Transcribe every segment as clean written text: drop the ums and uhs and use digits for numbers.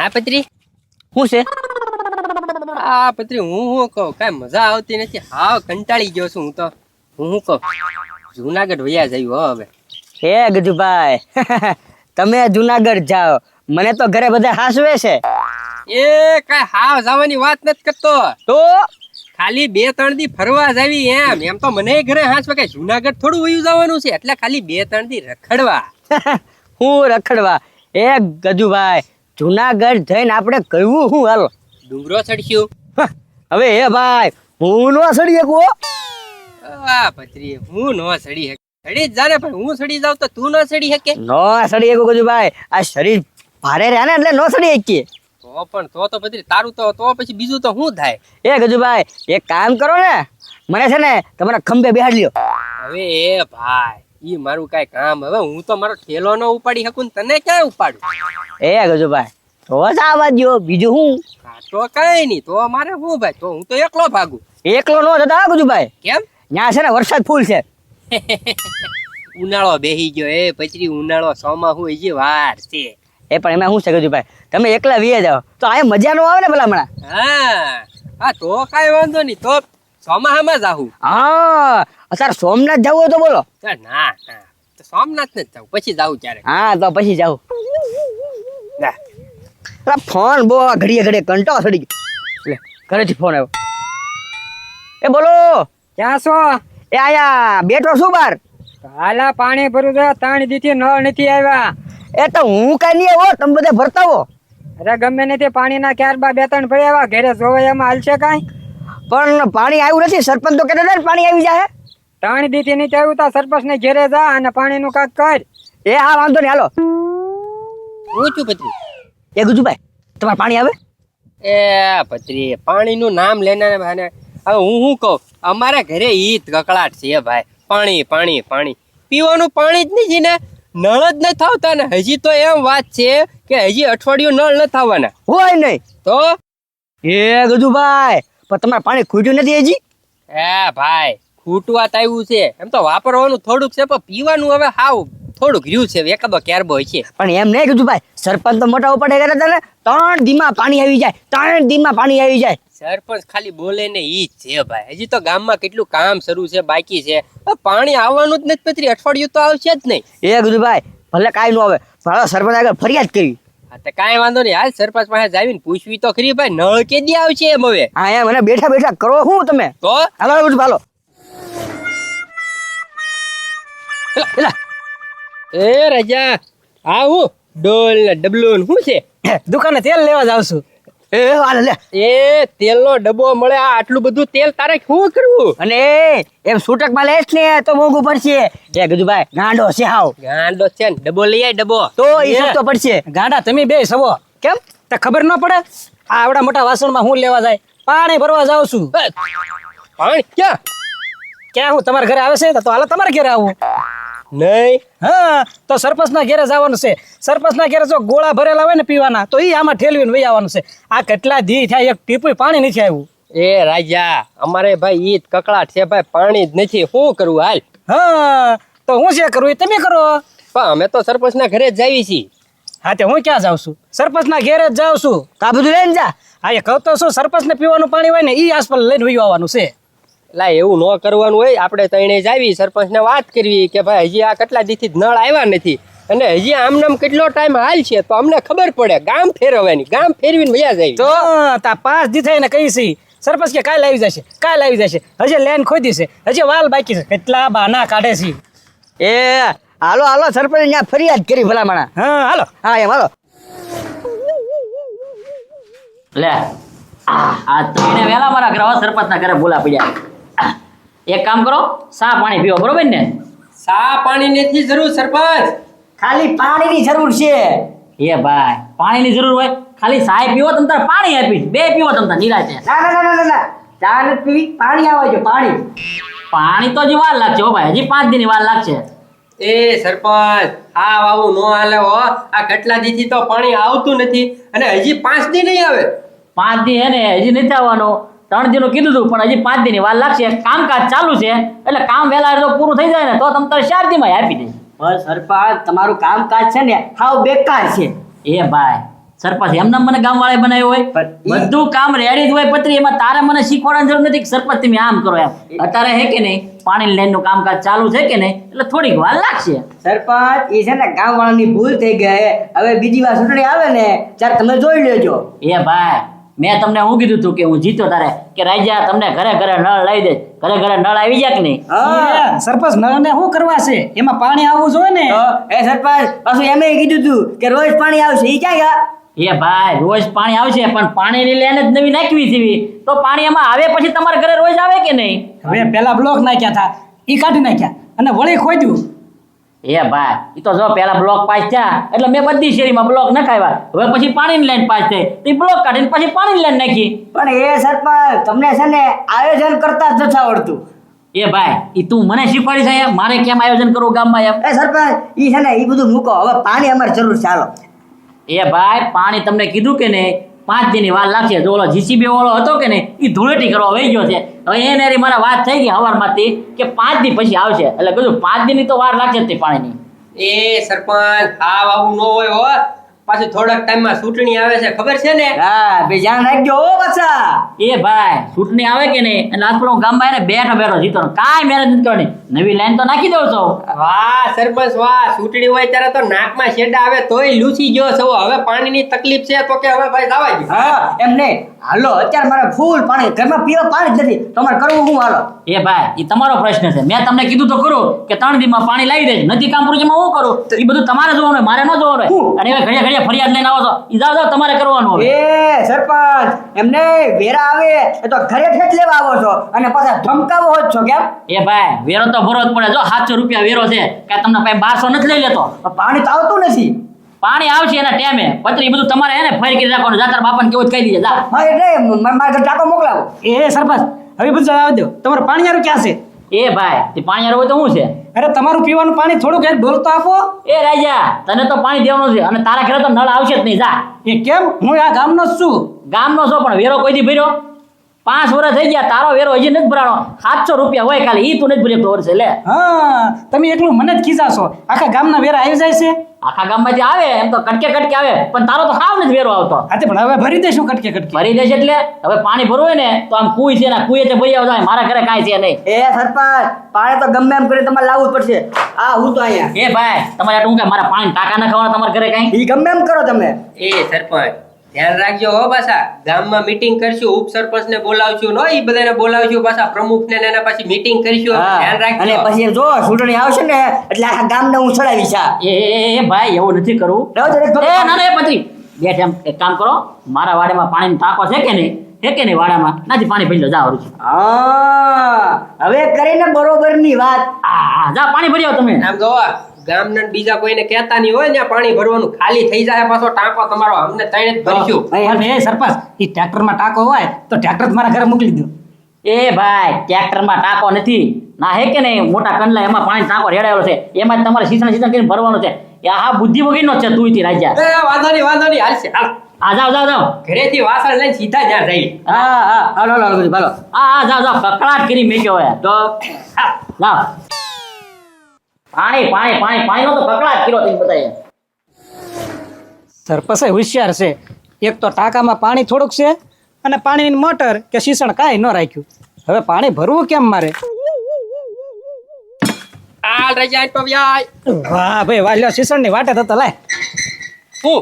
હા પત્રી, શું છે? આ પત્રી હું કહું કઈ મજા આવતી નથી, હાવ કંટાળી ગયો છું હું તો. હું કહું જુનાગઢ વયા જયું હો હવે. હે ગજુભાઈ તમે જુનાગઢ જાઓ, મને તો ઘરે બધા હાસવે છે. એ કઈ હાવ જવાની વાત નથી કરતો, તો ખાલી 2-3 દી ફરવા જાવી એમ તો મને ઘરે હાંસવે કે જુનાગઢ થોડું વયું જવાનું છે, એટલે ખાલી 2-3 દી રખડવા. હું રખડવા? એ ગજુભાઈ જુનાગઢ જઈને આપણે કરવું શું? હાલો ડુંગરો ચડશું. હવે હે ભાઈ હું નો સડી શકું. આ પત્રી હું નો સડી શકે, સડી જ જાને પણ હું સડી જાવ તો તું નો સડી શકે. નો સડી શકું ગજુભાઈ, આ શરીર ભારે રહ્યા ને એટલે નો સડી શકીએ. તો પણ તો પત્રી તારું તો પછી બીજું તો શું થાય? એ ગજુભાઈ એક કામ કરો ને, મને છે ને તમારા ખંભે બેહાડી લ્યો. હવે એ ભાઈ ઈ મારું કઈ કામ, હવે હું તો મારો ઠેલો નો ઉપાડી શકું ને તને ક્યાં ઉપાડું? એ ગજુભાઈ તો જ આવવા દ્યો, બીજું હું. હા તો કઈ નઈ, તો મારે શું ભાઈ, તો હું તો એકલો ભાગું. એકલો નો જતા ગજુભાઈ, કેમ? ત્યાં છે ને વરસાદ ફૂલ છે. ઉનાળો બેહી ગયો એ પછી, ઉનાળો ચોમાસું હજી વાર છે. એ પણ એમાં શું છે ગજુભાઈ, તમે એકલા વીએ જાઓ તો આ મજા નો આવે ને ભલામણા. હા તો કઈ વાંધો નઈ, તો ચોમાસામાં જાહું. હા અત્યારે સોમનાથ જવું હોય તો બોલો. ના તો સોમનાથ ને જ જાવ, પછી જાવું ક્યારે. હા તો પછી જાવ. ફોન બહુ ઘડીએ ઘડીએ કંટાળો ચડી ગયો, લે ઘરેથી ફોન આવ્યો. એ બોલો ક્યાં છો? એ આયા બેઠો છું બાર. હાલા પાણી ભરું છે, 3 દીથી નળ નથી આવ્યા. એ તો હું કઈ નહીં આવો, તમે બધા ભરતા હો. અરે ગમે નથી, પાણીના ક્યારબા 2-3 પડ્યા, ઘરે જોવે એમાં હાલશે કાંઈ? પણ પાણી આવ્યું નથી, સરપંચ તો કહેતા હતા ને પાણી આવી જાય. 3 દીથી નથી આવ્યું તો સરપંચ ને ઘેરે જા અને પાણીનું કાક કર. એ હા વાંધો નહીં, હાલો. હું છું પત્રી. એ ગુજુભાઈ તમારે પાણી આવે? એ પત્રી પાણીનું નામ લેને ભાને હવે હું શું કહું, અમારા ઘરે ઈ જ કકળાટ છે ભાઈ, પાણી પાણી પાણી, પીવાનું પાણી જ નહીં ને, નળ જ નથી આવતા ને. હજી તો એમ વાત છે કે હજી અઠવાડિયું નળ નથી આવવાના. હોય નહીં તો એ ગજુભાઈ પણ તમારે પાણી ખૂટ્યું નથી હજી? એ ભાઈ ખૂટવા તો આવ્યું છે, એમ તો વાપરવાનું થોડુંક છે પણ પીવાનું હવે હાવ થોડુંક રહ્યું છે, એકાદો કેરબો હોય છે. પણ એમ નહીં ગજુભાઈ, સરપંચ તો મોટા ઉપાડે કર્યા હતા ને, 3 દીમાં પાણી આવી જાય, 3 દીમાં પાણી આવી જાય. સરપંચ ખાલી બોલે ને ઈ જ છે ભાઈ, હજી તો ગામમાં કેટલું કામ શરૂ છે, બાકી છે. પાણી આવવાનું જ નથી પત્રી, અઠવાડિયું તો આવશે જ નહીં. એ ગજુભાઈ ભલે કાંઈ ન આવે, પણ સરપંચ આગળ ફરિયાદ કરી. હા તો કાંઈ વાંધો નહીં, હાલ સરપંચ પાસે જાવીને પૂછવી તો ખરી ભાઈ, નળ કેદી આવશે એમ હવે. હા એમ મને બેઠા બેઠા કરો શું તમે? તો હાલો ગજુભાઈ હાલો. એ રાજા આવું ડોલ ને ડબલું શું છે? દુકાને તેલ લેવા જાવ છું. એ હાલે લે. એ તેલનો ડબ્બો મળે, આ આટલું બધું તેલ તારે શું કરવું? અને એમ છૂટક માં લેશ ને તો મોંઘું પડશે. એ ગજુભાઈ ગાંડો છે હાવ. ગાંડો છે ને, ડબ્બો લઈ આય ડબ્બો. તો એ સસ્તો પડશે. ગાંડા તમે બે સવો કેમ? તો ખબર ન પડે? આ આવડા મોટા વાસણમાં હું લેવા જાય? પાણી ભરવા જાઉં છું. પાણી ક્યાં? ક્યાં હું તમારા ઘરે આવે છે તો હાલો તમારા ઘરે આવું. નહીં. હા તો સરપંચના ઘરે જવાનું છે. સરપંચના ઘરે જો ગોળા ભરેલા હોય ને પીવાના, તો ઈ આમાં ઠેલવીને વહી આવવાનું છે. આ કેટલા દી થાય, એક ટીપું પાણી નથી આવ્યું. એ રાજા અમારે ભાઈ ઈ જ કકળાટ છે ભાઈ, પાણી જ નથી, શું કરવું હાલ? હા તો હું છે કરું એ તમે કરો. પણ અમે તો સરપંચના ઘરે જ જાવી છીએ. હા તે હું ક્યાં જાઉં છું? સરપંચના ઘેરે જ જાઉં છું. તો આ બધું લઈને જા. હા એ કહું તો શું, સરપંચને પીવાનું પાણી હોય ને ઈ આસપાસ લઈને વહી આવવાનું છે. લા એવું ન કરવાનું હોય, આપણે તઈને જાવી સરપંચને વાત કરવી કે ભાઈ હજી આ કેટલા દીથી નળ આવ્યા નથી, અને હજી આમનામ કેટલો ટાઈમ હાલ છે તો અમને ખબર પડે. ગામ ફેરવવાની, ગામ ફેરવીને વયા જાય. તો તા 5 દી થઈને કઈ છે સરપંચ કે કાલ આવી જશે, કાલ આવી જશે. હજી લેન ખોદી છે, હજી વાલ બાકી છે, કેટલા બહાના કાઢે છે. એ હાલો હાલો સરપંચ ત્યાં ફરિયાદ કરી ભલામણા. હા હાલો. હા એમ હાલો. લે આ તઈને વેલા મારા ઘરે સરપંચના ઘરે બોલા પડ્યા. એક કામ કરો, સા પાણી પીવો, બરોબર ને? સા પાણી નથી જરૂર સરપંચ, ખાલી પાણીની જરૂર છે. એ ભાઈ પાણીની જરૂર હોય, ખાલી સાય પીવો તમ તાર પાણી આપીશ, બે પીવો તમ તાર નિરાતે. ના ના ના ના ના, ચા નથી પીવી, પાણી આવે છે પાણી. પાણી તો હજી વાર લાગશે હો ભાઈ, હજી 5 દીની વાર લાગશે. એ સરપંચ આ આવું નો હાલે હો, આ કેટલા દીથી તો પાણી આવતું નથી અને હજી 5 દી નહીં આવે. 5 દી હે ને હજી નથી આવવાનો, 3 દીનું કીધું હતું પણ હજી 5 દીની વાર લાગશે. કામકાજ ચાલુ છે એટલે કામ વહેલા જો પૂરું થઈ જાય ને તો તમ તારે 4 દીમાં આપી દઈશ. બસ સરપંચ તમારું કામકાજ છે ને હાવ બેકાર છે. એ ભાઈ સરપંચ એમને મને ગામવાળાએ બનાવ્યો હોય બધું કામ રેડી જ હોય પત્રી એમાં તારે મને શીખવાડવાની જરૂર નથી કે સરપંચ તમે આમ કરો એમ અત્યારે હે કે નહીં પાણી લાઈનનું કામકાજ ચાલુ છે કે નહીં એટલે થોડીક વાર લાગશે સરપંચ એ છે ને ગામ વાળાની ભૂલ થઈ ગઈ. હવે બીજી વાર ચૂંટણી આવે ને ત્યારે તમે જોઈ લેજો. એ ભાઈ મેં તમને હું કીધું તું કે હું જીતો તારે કે રાજા તમને ઘરે ઘરે નળ લઈ દે ઘરે ઘરે નળ આવી જાય કે નહીં હા સરપંચ નળને શું કરવા છે એમાં પાણી આવવું જોઈએ ને તો એ સરપંચ પાછું એમ કીધું તું કે રોજ પાણી આવશે ઈ ક્યાં ગયા? એ ભાઈ રોજ પાણી આવશે પણ પાણીની લેન જ નવી નાખવી છે તો પાણી એમાં આવે પછી તમારા ઘરે રોજ આવે કે નહીં હવે પેલા બ્લોક નાખ્યા હતા ઈ કાઢી નાખ્યા અને વળી ખોદ્યું. એ ભાઈ ઈ તો જો પેલા બ્લોક પાસ થયા એટલે મેં બધી શેરીમાં બ્લોક નખાવ્યા હવે પછી પાણીની લાઈન પાસ થઈ તો બ્લોક કાઢીને પછી પાણીની લાઈન નાખી પણ એ સરપંચ તમને છે ને આયોજન કરતા જ નથી આવડતું. એ ભાઈ ઈ તું મને શીખવાડી છે એમ? મારે કેમ આયોજન કરવું ગામમાં એમ એ સરપંચ ઈ છે ને ઈ બધું મૂકો. હવે પાણી અમારે જરૂર છે. હાલો એ ભાઈ પાણી તમને કીધું કે નહીં 5 દિનની વાર લાગશે જો ઓલો જીસીબી વાળો હતો કે નહીં ઈ ધૂળેટી કરવા વહી ગયો છે હવે એને રી મારા વાત થઈ ગઈ હવારમાંથી કે 5 દી પછી આવશે એટલે કીધું 5 દિનની તો વાર લાગશે જ તે પાણીની એ સરપંચ આવું ન હોય હો પાછું થોડાક ટાઈમમાં ચૂંટણી આવે છે ખબર છે ને હા બે ધ્યાન રાખજો હો પાછા. એ ભાઈ ચૂંટણી આવે કે નહીં અને આજકાલ હું ગામમાં એને બેઠો બેઠો જીતો કાંઈ મહેનત નથી કરવાની નવી લાઈન તો નાખી દઉં છો વાહ સરપંચ વાહ ચૂંટણી હોય ત્યારે તો નાકમાં શેડા આવે તોય લૂસી ગયો છો હવે પાણીની તકલીફ છે તો કે હવે ભાઈ જવા દો હા એમ નહીં. હાલો અત્યારે મારે ફૂલ પાણી ઘરમાં પીવા પાણી જ નથી. તમારે કરવું શું? હાલો એ ભાઈ એ તમારો પ્રશ્ન છે મેં તમને કીધું તો ખરું કે 3 દીમાં પાણી લાવી દેજો નથી કામ પૂરું એમાં હું કરું એ બધું તમારે જોવાનું હોય મારે ન જોવાનું હોય અને હવે ઘડિયા ઘડિયા ફરિયાદ લઈને આવો છો એ જાઓ તમારે કરવાનું હોય એ સરપંચ એમને વેરા આવે એ તો ઘરે ઠેઠ લેવા આવો છો અને પાછા ધમકાવો હોત છો કેમ? એ ભાઈ વેરો તો ભરવો જ પડે જો 700 રૂપિયા વેરો છે કે તમને ભાઈ 1200 નથી લઈ લેતો પાણી તો આવતું નથી. પાણી આવશે એના ટાઈમે પત્રી બધું તમારે એને ફરી કરી રાખવાનું જાતર બાપાને કેવું જ કહી દીજે જા હા એટલે મારા ઘરે ટાંકો મોકલાવો. એ સરપંચ હવે બધું આવવા દો તમારું પાણીયારું ક્યાં છે? એ ભાઈ તે પાણી હારું હોય તો શું છે અરે તમારું પીવાનું પાણી થોડુંક એક ડોલ તો આપો. એ રાજા તને તો પાણી દેવાનું છે અને તારા ઘરે તો નળ આવશે જ નહીં જા એ કેમ? હું આ ગામનો જ છું. ગામનો છો પણ વેરો કોઈ દી ભર્યો 5 વર્ષ થઈ ગયા તારો વેરો હજી નથી ભરાણો 700 રૂપિયા હોય ખાલી ઈ તું નથી ભર્યો તો વર્ષે લે હા તમે એકલું મને જ ખીજાશો આખા ગામના વેરા આવી જાય છે. આખા ગામમાંથી આવે એમ તો કટકે કટકે આવે પણ તારો તો સાવ નથી વેરો આવતો હા તે પણ હવે ભરી દઈશું કટકે કટકે. ભરી દેશે એટલે હવે પાણી ભરવું હોય ને તો આમ કુઈ છે ને કુઈએ તે ભરી આવતા મારા ઘરે કાંઈ છે નહીં એ સરપંચ પાણી તો ગમે એમ કરી તમારે લાવવું જ પડશે. હા હું તો અહીંયા. એ ભાઈ તમારે આટલું કે મારા પાણી ટાંકા ના ખાવાના તમારા ઘરે કાંઈ ઈ ગમે એમ કરો તમે. એ સરપંચ ધ્યાન રાખજો હો પાછા ગામમાં મીટિંગ કરશું ઉપસરપંચ ને બોલાવશું નો ઈ બધાને બોલાવશું પાછા પ્રમુખ ને એના પછી મીટિંગ કરશું હા. ધ્યાન અને રાખજો પછી જો ચૂંટણી આવશે ને એટલે આખા ગામને હું ચડાવીશ. આ એ ભાઈ એવું નથી કરવું રહો જરા એ ના ના એ પત્રી બેઠ એમ એક કામ કરો મારા વાડામાં પાણીનો ટાંકો છે કે નહીં વાડામાં નાથી પાણી ભરી લો જા વરું છું હા હવે કરીને બરોબરની વાત. હા જા પાણી ભરી આવો તમે આમ જોવા ગામના બીજા કોઈને કહેતા નહીં હોય ને પાણી ભરવાનું ખાલી થઈ જાય પાછો ટાંકો તમારો અમને ત્રણે જ ભરીશું પણ એ સરપંચ એ ટ્રેક્ટરમાં ટાંકો હોય તો ટ્રેક્ટર મારા ઘરે મોકલી દો. એ ભાઈ ટ્રેક્ટરમાં ટાંકો નથી ના હે કે નહીં મોટા કંડલા એમાં પાણી ટાંકો રેડાયેલો છે એમાં જ તમારે સીસણ કરીને ભરવાનું છે એ આ બુદ્ધિ વગરનો છે તું થી રાજા એ વાંધો નહીં હાલશે હાલ આ જાઓ ઘરેથી વાસણ લઈને સીધા જ્યાં જઈએ હા હા હાલો હાલો બધું હાલો. આ જાઓ કકડાટ કરી મેક્યો હોય તો જાઓ પાણી પાણી પાણી પાણીનો તો કકડાટ કર્યો તમે બતાવીએ સરપંચ હોશિયાર છે એક તો ટાંકામાં પાણી થોડુંક છે અને પાણીની મોટર કે શીસણ કાંઈ ન રાખ્યું હવે પાણી ભરવું કેમ મારે? હાલ રજા પવ્યાય વાહ ભાઈ વાલ્યો શીસણની વાટે થતો લાય હું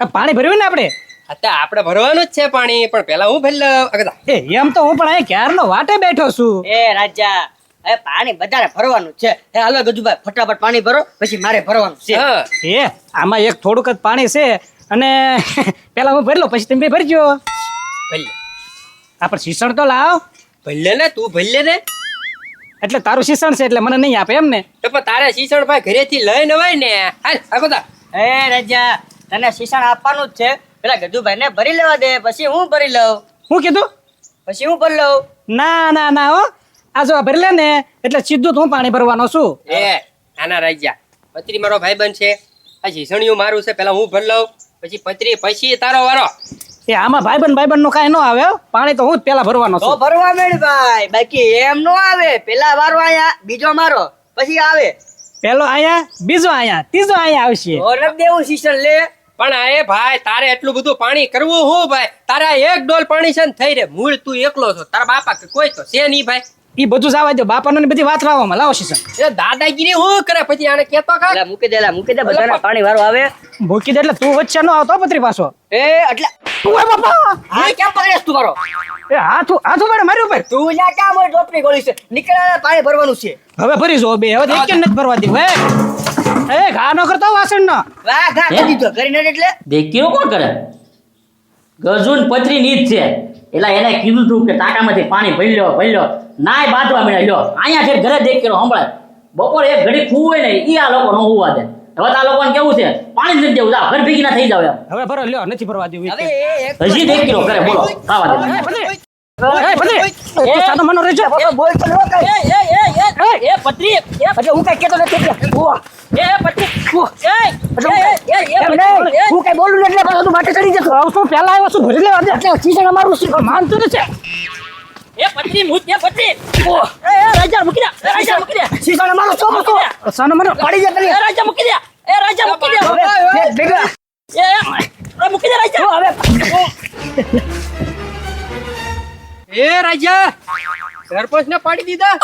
આ પાણી ભર્યું ને આપણે અત્યારે આપણે ભરવાનું જ છે પાણી પણ પેલા હું ભરી લઉં એ એમ તો હું પણ અહીં ક્યારનો વાટે બેઠો છું. એ રાજા હવે પાણી બધાને ભરવાનું છે. એ હાલો ગજુભાઈ ફટાફટ પાણી ભરો પછી મારે ભરવાનું છે. હા એ આમાં એક થોડુંક જ પાણી છે અને પેલા હું ભરી લઉં પછી તમે ભરજો. ભલે આપણે શીસણ તો લાવ ભલે ને તું ભલે ને એટલે તારું શીસણ છે એટલે મને નહીં આપે એમ ને? તો પણ તારે શીશણ ભાઈ ઘરેથી લઈને હોય ને હાલ આગો તા એ રાજા તને શિક્ષણ આપવાનું જ છે. પેલા ગજુભાઈ ને ભરી લેવા દે પછી હું ભરી લઉં. શું કીધું? પછી હું ભરી લઉં. ના હો આ જો ભરી લે ને એટલે સીધું જ હું પાણી ભરવાનો છું. એ નાના રાજા પત્રી મારો ભાઈબંધ છે આ શીશણિયું મારું છે પેલા હું ભરી લઉં પછી પત્રી પછી તારો વારો એ આમાં ભાઈબંધ નું કાંઈ ન આવે હો. પાણી તો હું જ પેલા ભરવાનો તો છું. ભરવા મેળ ભાઈ બાકી એમ નો આવે. પેલા વારો આયા બીજો મારો પછી આવે પેલો અહીંયા બીજો અહીંયા ત્રીજો અહીંયા આવશે. તો નથી દેવું શિક્ષણ લે. પણ એ ભાઈ તારે એટલું બધું પાણી કરવું હું ભાઈ તારા એક ડોલ પાણી છે ને થઈ રે મૂળ તું એકલો છો તારા બાપા કે કોઈ તો છે નહીં ભાઈ ઈ બધું જવા દો બાપાનો ને બધી વાત લાવવામાં લાવો શીશન એ દાદાગીરી હું કરે પછી આને કેતો કા એલા મૂકી દે બધાના પાણી વારો આવે મૂકી દે એટલે તું વચ્ચે ન આવતો પત્રી પાછો એ એટલે ઓય બાપા હા કેમ પકડેસ તું મારો એ હાથું મેડમ માર્યું ઉપર તું લ્યા ક્યાં મોય ટોપની ગોળી છે નીકળ્યા પાણી ભરવાનું છે હવે ભરી જો બે હવે તો એક નથી ભરવા દે એ ઘા ન કરતો વાસણ નો વાહ ઘા કરી દીધો કરીને એટલે દેખીઓ કોણ કરે ગજુન પથરી ની જ છે એટલે એને કીધું તું કે ટાંકામાંથી પાણી ભરી લ્યો નાય બાંધવા મળ્યા લ્યો અહીંયા છે ઘરે દેખ કે સંભળાય બપોરે એક ઘડી ખુવું હોય ને ઈ આ લોકો ન હોવા દે હવે તો આ લોકોને કેવું છે પાણી જ નથી દેવું જા ઘર ભેગી ના થઈ જાવ એમ હવે ભરો લ્યો નથી ભરવા દેવું હવે એક હજી દેખ કિલો કરે બોલો ખાવા દે સાનો મનો રહેજો બોલ તો લો કઈ એ પત્રી એટલે હું કઈ કેતો નથી એટલે ઓવા એ પત્રી એમ નહીં હું કઈ બોલું એટલે પાછો તું માટે ચડી જતો આવ તો પહેલા આવ્યો છું ભરી લેવા દે એટલે ચીસણ મારું છે માનતું નથી એ પત્રી મૂક એ પત્રી એ રાજા મૂકી દે એ રાજા મૂકી દે ચીસણ મારું ચોમો તો સાનો મનો પડી જતો એ રાજા મૂકી દે એ રાજા મૂકી દે હવે ભેગા એ મૂકી દે રાજા હવે એ રાજા સરપંચ ને પાડી દીધા